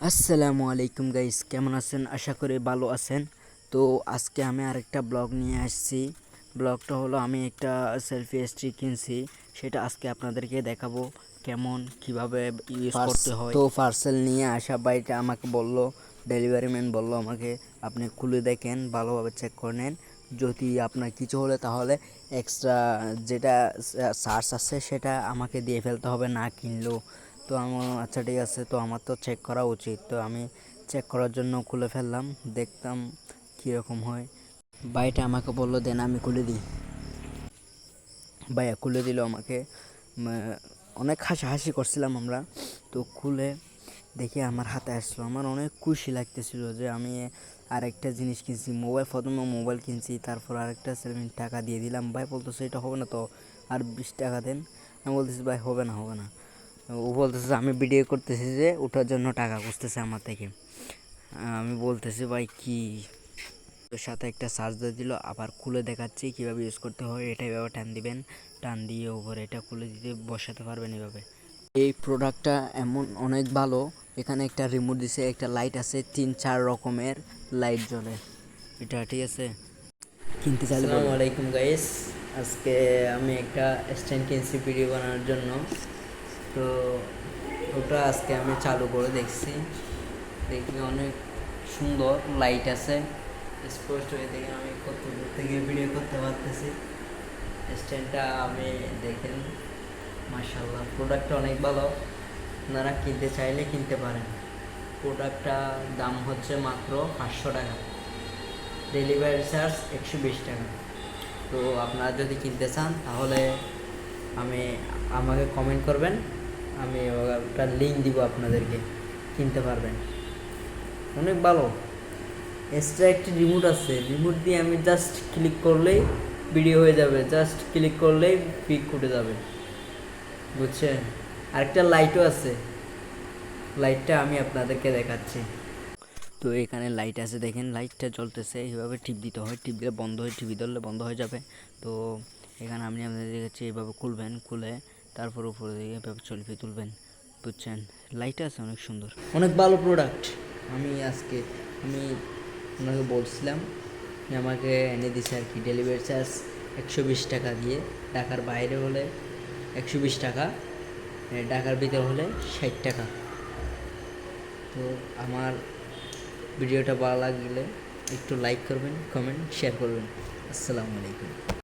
আসসালামু আলাইকুম গাইস, কেমন আছেন? আশা করি ভালো আছেন। তো আজকে আমি আরেকটা ব্লগ নিয়ে আসছি। ব্লগটা হলো আমি একটা সেলফি স্টিক কিনছি, সেটা আজকে আপনাদেরকে দেখাবো কেমন কিভাবে ইউজ করতে হয়। তো পার্সেল নিয়ে আসা বাইটা আমাকে বলল, ডেলিভারি ম্যান বলল আমাকে আপনি খুলে দেখেন, ভালোভাবে চেক করে নেন, যদি আপনার কিছু হলে তাহলে এক্সট্রা যেটা চার্জ আছে সেটা আমাকে দিয়ে ফেলতে হবে না কিনলেও। তো আমার আচ্ছা ঠিক আছে, তো আমার তো চেক করা উচিত, তো আমি চেক করার জন্য খুলে ফেললাম, দেখতাম কীরকম হয়। ভাইটা আমাকে বললো দেন আমি খুলে দিই। ভাইয়া খুলে দিল আমাকে। অনেক হাসাহাসি করছিলাম আমরা। তো খুলে দেখে আমার হাতে আসলো, আমার অনেক খুশি লাগতেছিল যে আমি আরেকটা জিনিস কিনছি। প্রথমে মোবাইল কিনছি, তারপর আরেকটা টাকা দিয়ে দিলাম। ভাই বলতেছে এটা হবে না তো, আর 20 টাকা দেন। আমি বলতেছি ভাই হবে না হবে না। ও বলতেছে আমি ভিডিও করতেছি যে ওঠার জন্য টাকা খুঁজতেছে আমার থেকে। আমি বলতেছি ভাই কি, ওর সাথে একটা চার্জার দিল, আবার খুলে দেখাচ্ছি কীভাবে ইউজ করতে হয়। এটা এভাবে টান দিবেন, টান দিয়ে ওপরে এটা খুলে দিতে বসাতে পারবেন এভাবে। এই প্রোডাক্টটা এমন অনেক ভালো। এখানে একটা রিমোট দিছে, একটা লাইট আছে, 3-4 রকমের লাইট জ্বলে এটা, ঠিক আছে। কিনতে চাইলে আসসালামু আলাইকুম গাইস, আজকে আমি একটা স্ট্যান্ড কিনছি ভিডিও বানানোর জন্য। তো ওটা আজকে আমি চালু করে দেখছি, দেখি অনেক সুন্দর লাইট আছে, স্পষ্ট হয়ে দেখে আমি কত দূর থেকে ভিডিও করতে পারতেছি। স্ট্যান্ডটা আমি দেখেন, মাশাআল্লাহ প্রোডাক্টটা অনেক ভালো। আপনারা কিনতে চাইলে কিনতে পারেন। প্রোডাক্টটা দাম হচ্ছে মাত্র 500 টাকা, ডেলিভারি চার্জ 120 টাকা। তো আপনারা যদি কিনতে চান তাহলে আমাকে কমেন্ট করবেন, আমি ওটার লিঙ্ক দিব আপনাদেরকে, কিনতে পারবেন। অনেক ভালো। এক্সট্রা একটি রিমোট আছে, রিমোট দিয়ে আমি জাস্ট ক্লিক করলেই ভিডিও হয়ে যাবে, জাস্ট ক্লিক করলেই পিক উঠে যাবে, বুঝছেন। আরেকটা লাইটও আছে, লাইটটা আমি আপনাদেরকে দেখাচ্ছি। তো এখানে লাইট আছে, দেখেন লাইটটা জ্বলতেছে, এইভাবে টিপ দিতে হয়, টিপ দিলে বন্ধ হয়, টিভি ধরলে বন্ধ হয়ে যাবে। তো এখানে আমি আপনাদের দেখাচ্ছি, এইভাবে খুলবেন, খুলে তারপর উপরে দিকে এভাবে সেলফি তুলবেন, বুঝছেন। লাইট আছে অনেক সুন্দর, অনেক ভালো প্রোডাক্ট। আমি ওনাকে বলছিলাম, আমাকে এনে দিছে আর কি। ডেলিভারি চার্জ 120 টাকা দিয়ে, ঢাকার বাইরে হলে 120 টাকা, ঢাকার ভিতরে হলে 60 টাকা। তো আমার ভিডিওটা ভালো লাগলে একটু লাইক করবেন, কমেন্ট, শেয়ার করবেন। আসসালামু আলাইকুম।